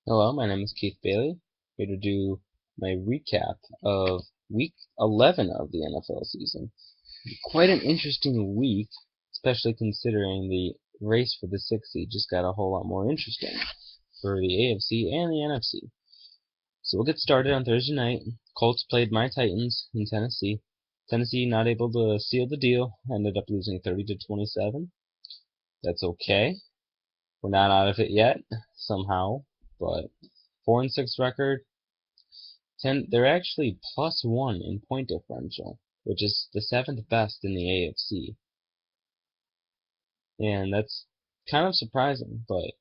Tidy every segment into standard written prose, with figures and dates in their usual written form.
Hello, my name is Keith Bailey, here to do my recap of Week 11 of the NFL season. Quite an interesting week, especially considering the race for the 6th seed just got a whole lot more interesting for the AFC and the NFC. So we'll get started on Thursday night. Colts played my Titans in Tennessee. Tennessee not able to seal the deal, ended up losing 30-27. That's okay. We're not out of it yet, somehow, but 4-6 record. They're actually +1 in point differential, which is the 7th best in the AFC. And that's kind of surprising, but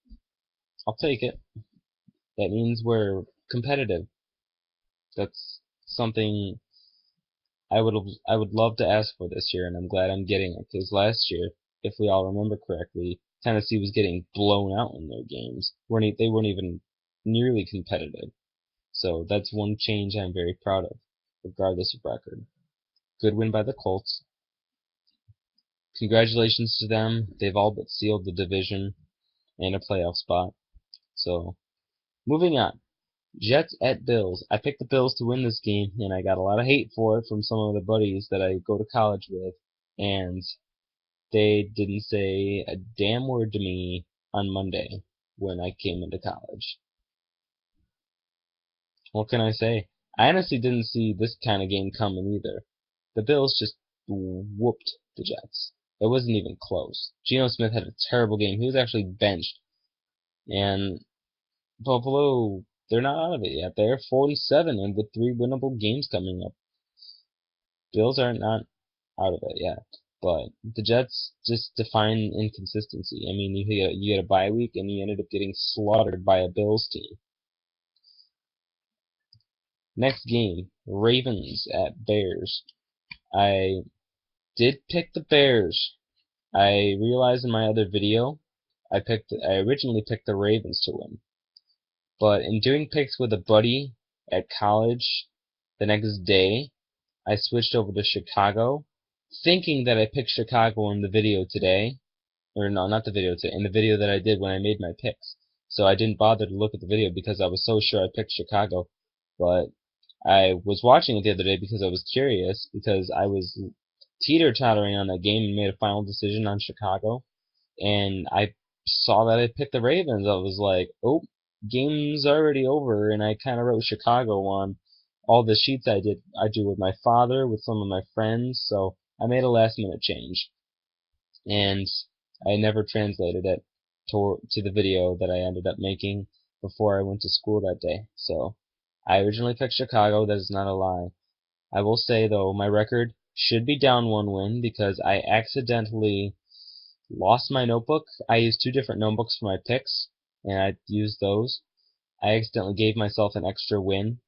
I'll take it. That means we're competitive. That's something I would love to ask for this year, and I'm glad I'm getting it. Because last year, if we all remember correctly, Tennessee was getting blown out in their games. They weren't even nearly competitive. So that's one change I'm very proud of, regardless of record. Good win by the Colts. Congratulations to them. They've all but sealed the division and a playoff spot. So, moving on. Jets at Bills. I picked the Bills to win this game, and I got a lot of hate for it from some of the buddies that I go to college with, and they didn't say a damn word to me on Monday when I came into college. What can I say? I honestly didn't see this kind of game coming either. The Bills just whooped the Jets. It wasn't even close. Geno Smith had a terrible game. He was actually benched. And Buffalo, they're not out of it yet. They're 47 and with 3 winnable games coming up. Bills are not out of it yet. But the Jets just define inconsistency. I mean, you get a bye week and you ended up getting slaughtered by a Bills team. Next game, Ravens at Bears. I did pick the Bears. I realized in my other video, I originally picked the Ravens to win. But in doing picks with a buddy at college the next day, I switched over to Chicago, thinking that I picked Chicago in the video today. Or no, not the video today, in the video that I did when I made my picks. So I didn't bother to look at the video because I was so sure I picked Chicago. But I was watching it the other day because I was curious, because I was teeter-tottering on that game and made a final decision on Chicago. And I saw that I picked the Ravens. I was like, oh, game's already over, and I kind of wrote Chicago on all the sheets I do with my father, with some of my friends, so I made a last-minute change. And I never translated it to the video that I ended up making before I went to school that day. So I originally picked Chicago. That is not a lie. I will say, though, my record should be down 1 win because I accidentally lost my notebook. I used 2 different notebooks for my picks, and I used those. I accidentally gave myself an extra win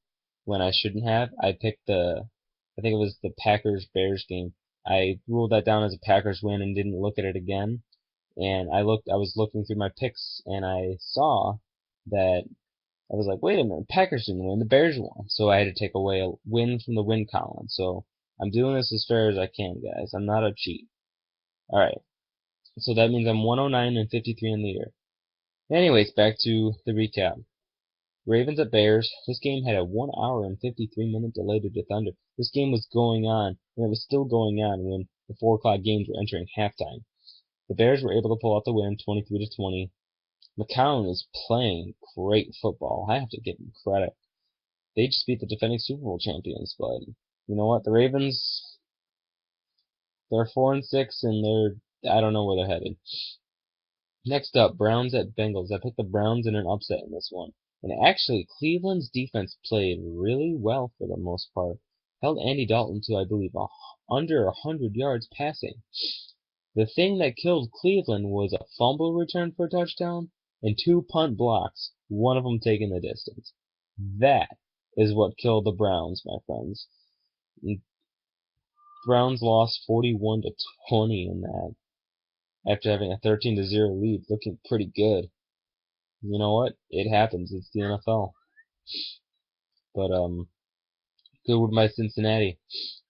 when I shouldn't have. I think it was the Packers-Bears game. I ruled that down as a Packers win and didn't look at it again. And I was looking through my picks, and I saw that I was like, wait a minute, Packers didn't win, the Bears won. So I had to take away a win from the win column. So I'm doing this as fair as I can, guys. I'm not a cheat. Alright. So that means I'm 109 and 53 in the year. Anyways, back to the recap. Ravens at Bears. This game had a 1 hour and 53-minute delay due to thunder. This game was going on, and it was still going on when the 4 o'clock games were entering halftime. The Bears were able to pull out the win, 23-20. McCown is playing great football. I have to give him credit. They just beat the defending Super Bowl champions, but you know what? The Ravens, they're 4-6, and I don't know where they're headed. Next up, Browns at Bengals. I picked the Browns in an upset in this one. And actually, Cleveland's defense played really well for the most part. Held Andy Dalton to, I believe, under 100 yards passing. The thing that killed Cleveland was a fumble return for a touchdown and 2 punt blocks, one of them taking the distance. That is what killed the Browns, my friends. Browns lost 41-20 in that, after having a 13-0 lead, looking pretty good. You know what? It happens. It's the NFL. But good by Cincinnati.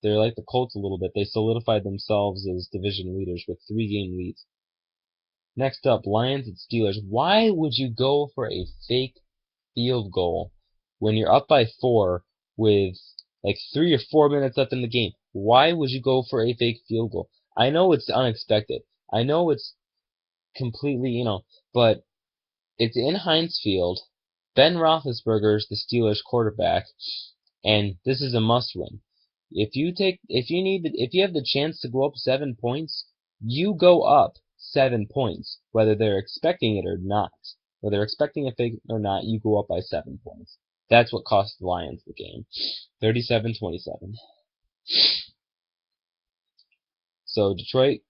They're like the Colts a little bit. They solidified themselves as division leaders with 3-game leads. Next up, Lions and Steelers. Why would you go for a fake field goal when you're up by 4 with like 3 or 4 minutes left in the game? Why would you go for a fake field goal? I know it's unexpected. I know it's completely, but it's in Heinz Field. Ben Roethlisberger's the Steelers quarterback, and this is a must-win. If you have the chance to go up 7 points, you go up 7 points, whether they're expecting it or not. Whether they're expecting a fake or not, you go up by 7 points. That's what cost the Lions the game, 37-27. So Detroit,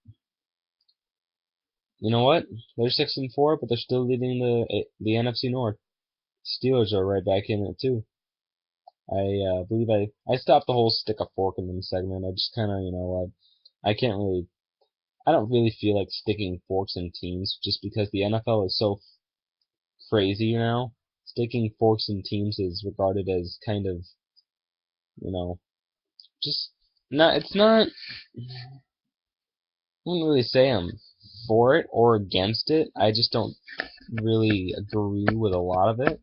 you know what? They're 6-4, but they're still leading the NFC North. Steelers are right back in it too. I believe I stopped the whole stick a fork in them segment. I just kind of, I don't really feel like sticking forks in teams just because the NFL is so crazy now. Sticking forks in teams is regarded as kind of, just not. It's not. I wouldn't really say I'm for it or against it. I just don't really agree with a lot of it.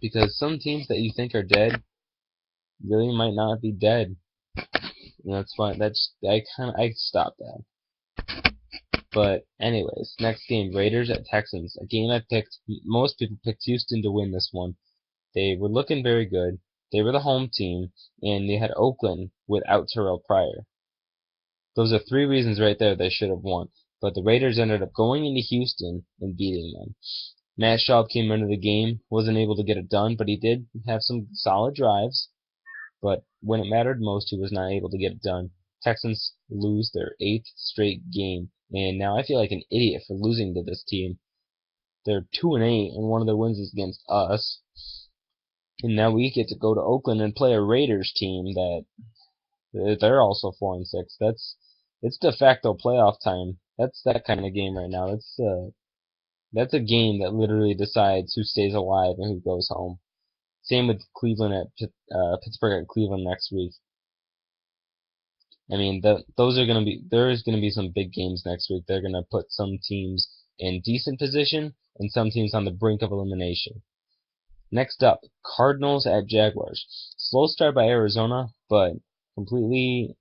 Because some teams that you think are dead really might not be dead. That's fine. I stopped that. But anyways, next game, Raiders at Texans. A game I picked. Most people picked Houston to win this one. They were looking very good. They were the home team, and they had Oakland without Terrell Pryor. Those are 3 reasons right there they should have won. But the Raiders ended up going into Houston and beating them. Matt Schaub came into the game, wasn't able to get it done, but he did have some solid drives. But when it mattered most, he was not able to get it done. Texans lose their 8th straight game, and now I feel like an idiot for losing to this team. They're 2-8, and one of their wins is against us. And now we get to go to Oakland and play a Raiders team that they're also 4-6. It's de facto playoff time. That's that kind of game right now. That's a game that literally decides who stays alive and who goes home. Same with Cleveland at Pittsburgh at Cleveland next week. I mean, there's gonna be some big games next week. They're gonna put some teams in decent position and some teams on the brink of elimination. Next up, Cardinals at Jaguars. Slow start by Arizona, but completely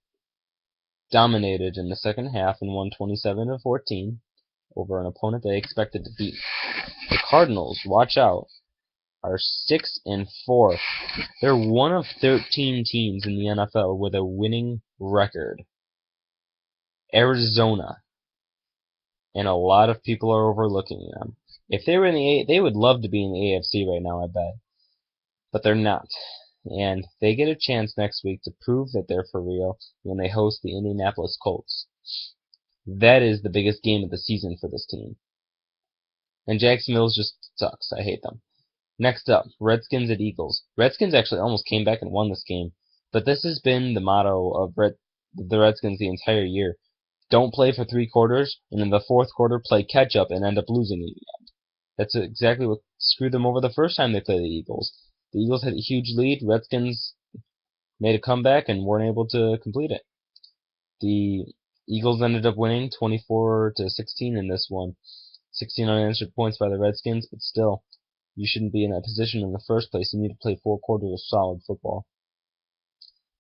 dominated in the second half and won 27-14 over an opponent they expected to beat. The Cardinals, watch out, are 6-4. They're one of 13 teams in the NFL with a winning record. Arizona, and a lot of people are overlooking them. If they were in the they would love to be in the AFC right now, I bet. But they're not. And they get a chance next week to prove that they're for real when they host the Indianapolis Colts. That is the biggest game of the season for this team. And Jacksonville just sucks. I hate them. Next up, Redskins at Eagles. Redskins actually almost came back and won this game. But this has been the motto of the Redskins the entire year. Don't play for 3 quarters, and in the 4th quarter play catch-up and end up losing in the end. That's exactly what screwed them over the first time they played the Eagles. The Eagles had a huge lead. Redskins made a comeback and weren't able to complete it. The Eagles ended up winning 24-16 in this one. 16 unanswered points by the Redskins, but still, you shouldn't be in that position in the first place. You need to play 4 quarters of solid football.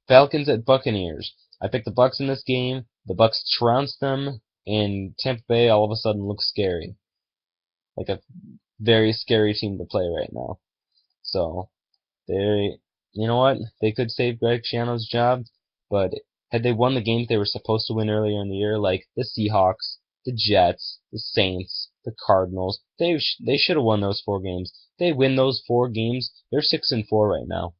Falcons at Buccaneers. I picked the Bucs in this game. The Bucs trounced them, and Tampa Bay all of a sudden looks scary. Like a very scary team to play right now. So, you know what? They could save Greg Schiano's job, but had they won the games they were supposed to win earlier in the year, like the Seahawks, the Jets, the Saints, the Cardinals, they should have won those 4 games. They win those 4 games, they're 6-4 right now.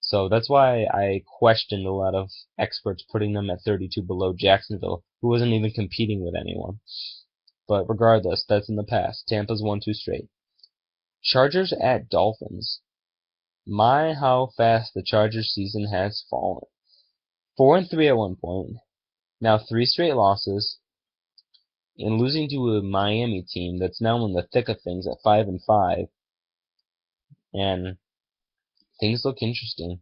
So that's why I questioned a lot of experts putting them at 32 below Jacksonville, who wasn't even competing with anyone. But regardless, that's in the past. Tampa's won 2 straight. Chargers at Dolphins. My, how fast the Chargers season has fallen. 4-3 at one point. Now 3 straight losses. And losing to a Miami team that's now in the thick of things at 5-5. And things look interesting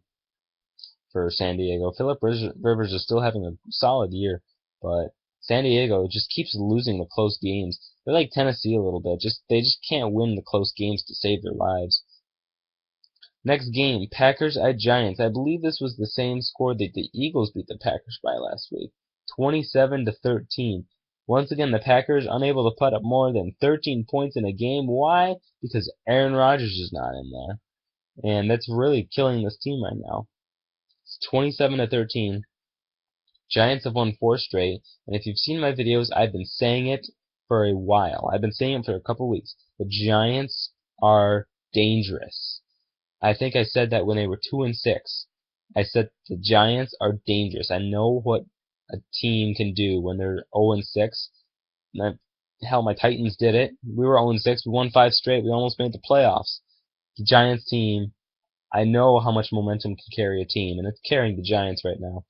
for San Diego. Phillip Rivers is still having a solid year, but San Diego just keeps losing the close games. They're like Tennessee a little bit. They just can't win the close games to save their lives. Next game, Packers at Giants. I believe this was the same score that the Eagles beat the Packers by last week, 27-13. Once again, the Packers unable to put up more than 13 points in a game. Why? Because Aaron Rodgers is not in there, and that's really killing this team right now. It's 27-13. Giants have won 4 straight, and if you've seen my videos, I've been saying it for a while. I've been saying it for a couple weeks. The Giants are dangerous. I think I said that when they were 2-6. I said the Giants are dangerous. I know what a team can do when they're 0-6. Hell, my Titans did it. We were 0-6. We won 5 straight. We almost made the playoffs. The Giants team, I know how much momentum can carry a team, and it's carrying the Giants right now.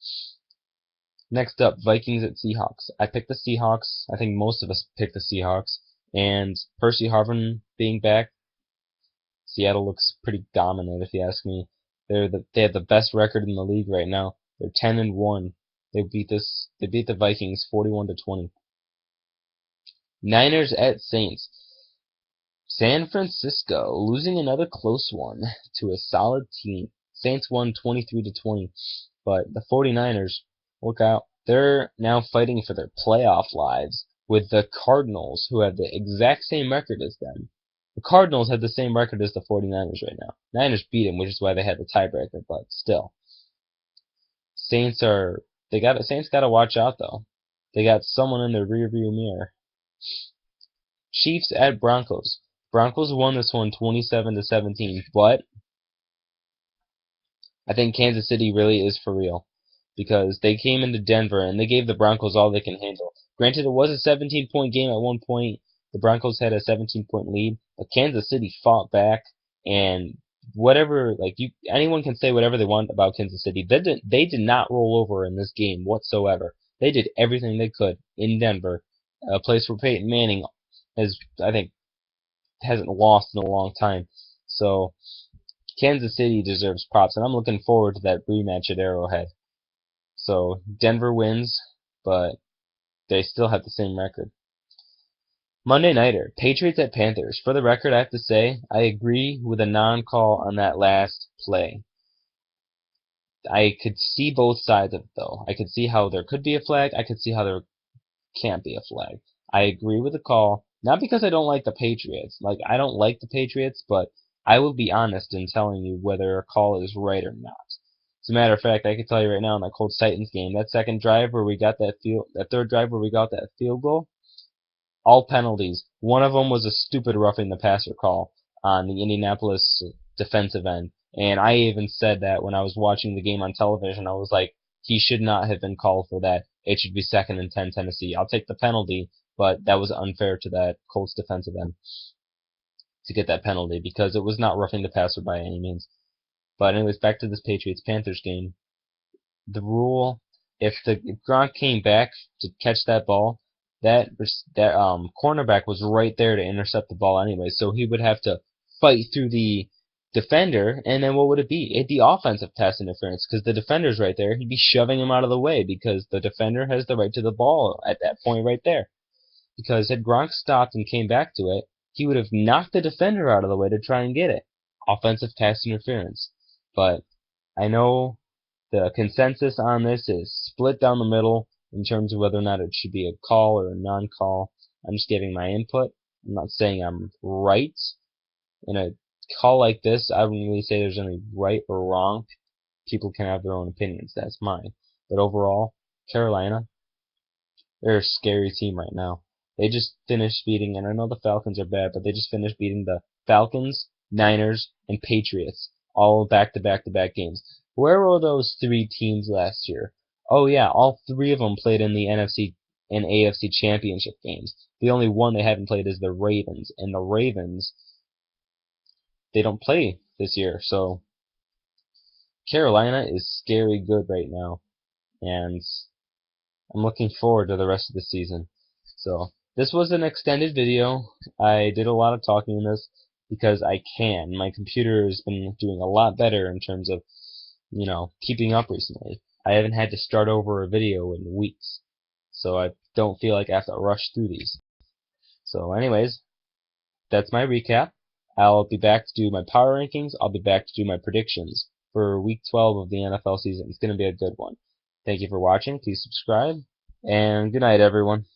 Next up, Vikings at Seahawks. I picked the Seahawks. I think most of us picked the Seahawks. And Percy Harvin being back, Seattle looks pretty dominant, if you ask me. They have the best record in the league right now. They're 10-1. They beat the Vikings 41-20. Niners at Saints. San Francisco losing another close one to a solid team. Saints won 23-20, but the 49ers, look out. They're now fighting for their playoff lives with the Cardinals, who have the exact same record as them. The Cardinals have the same record as the 49ers right now. Niners beat them, which is why they had the tiebreaker, but still. Saints gotta watch out though. They got someone in their rearview mirror. Chiefs at Broncos. Broncos won this one 27-17, but I think Kansas City really is for real, because they came into Denver and they gave the Broncos all they can handle. Granted, it was a 17-point game at one point. The Broncos had a 17-point lead, but Kansas City fought back, and anyone can say whatever they want about Kansas City. They did not roll over in this game whatsoever. They did everything they could in Denver, a place where Peyton Manning hasn't lost in a long time. So Kansas City deserves props, and I'm looking forward to that rematch at Arrowhead. So Denver wins, but they still have the same record. Monday Nighter, Patriots at Panthers. For the record, I have to say, I agree with a non-call on that last play. I could see both sides of it, though. I could see how there could be a flag. I could see how there can't be a flag. I agree with the call, not because I don't like the Patriots. I don't like the Patriots, but I will be honest in telling you whether a call is right or not. As a matter of fact, I can tell you right now in that Colts Titans game, that third drive where we got that field goal, all penalties. One of them was a stupid roughing the passer call on the Indianapolis defensive end. And I even said that when I was watching the game on television. I was like, he should not have been called for that. It should be 2nd and 10 Tennessee. I'll take the penalty, but that was unfair to that Colts defensive end to get that penalty because it was not roughing the passer by any means. But anyways, back to this Patriots-Panthers game. The rule, if Gronk came back to catch that ball, that cornerback was right there to intercept the ball anyway, so he would have to fight through the defender, and then what would it be? It'd be offensive pass interference, because the defender's right there. He'd be shoving him out of the way, because the defender has the right to the ball at that point right there. Because had Gronk stopped and came back to it, he would have knocked the defender out of the way to try and get it. Offensive pass interference. But I know the consensus on this is split down the middle in terms of whether or not it should be a call or a non-call. I'm just giving my input. I'm not saying I'm right. In a call like this, I wouldn't really say there's any right or wrong. People can have their own opinions. That's mine. But overall, Carolina, they're a scary team right now. They just finished beating, and I know the Falcons are bad, but they just finished beating the Falcons, Niners, and Patriots, all back-to-back-to-back games. Where were those 3 teams last year? Oh yeah, all 3 of them played in the NFC and AFC championship games. The only one they haven't played is the Ravens, and the Ravens, they don't play this year, so Carolina is scary good right now, and I'm looking forward to the rest of the season. So this was an extended video. I did a lot of talking in this because I can. My computer has been doing a lot better in terms of, keeping up recently. I haven't had to start over a video in weeks, so I don't feel like I have to rush through these. So So anyways, that's my recap. I'll be back to do my power rankings. I'll be back to do my predictions for Week 12 of the NFL season. It's going to be a good one. Thank you for watching. Please subscribe. And good night, everyone.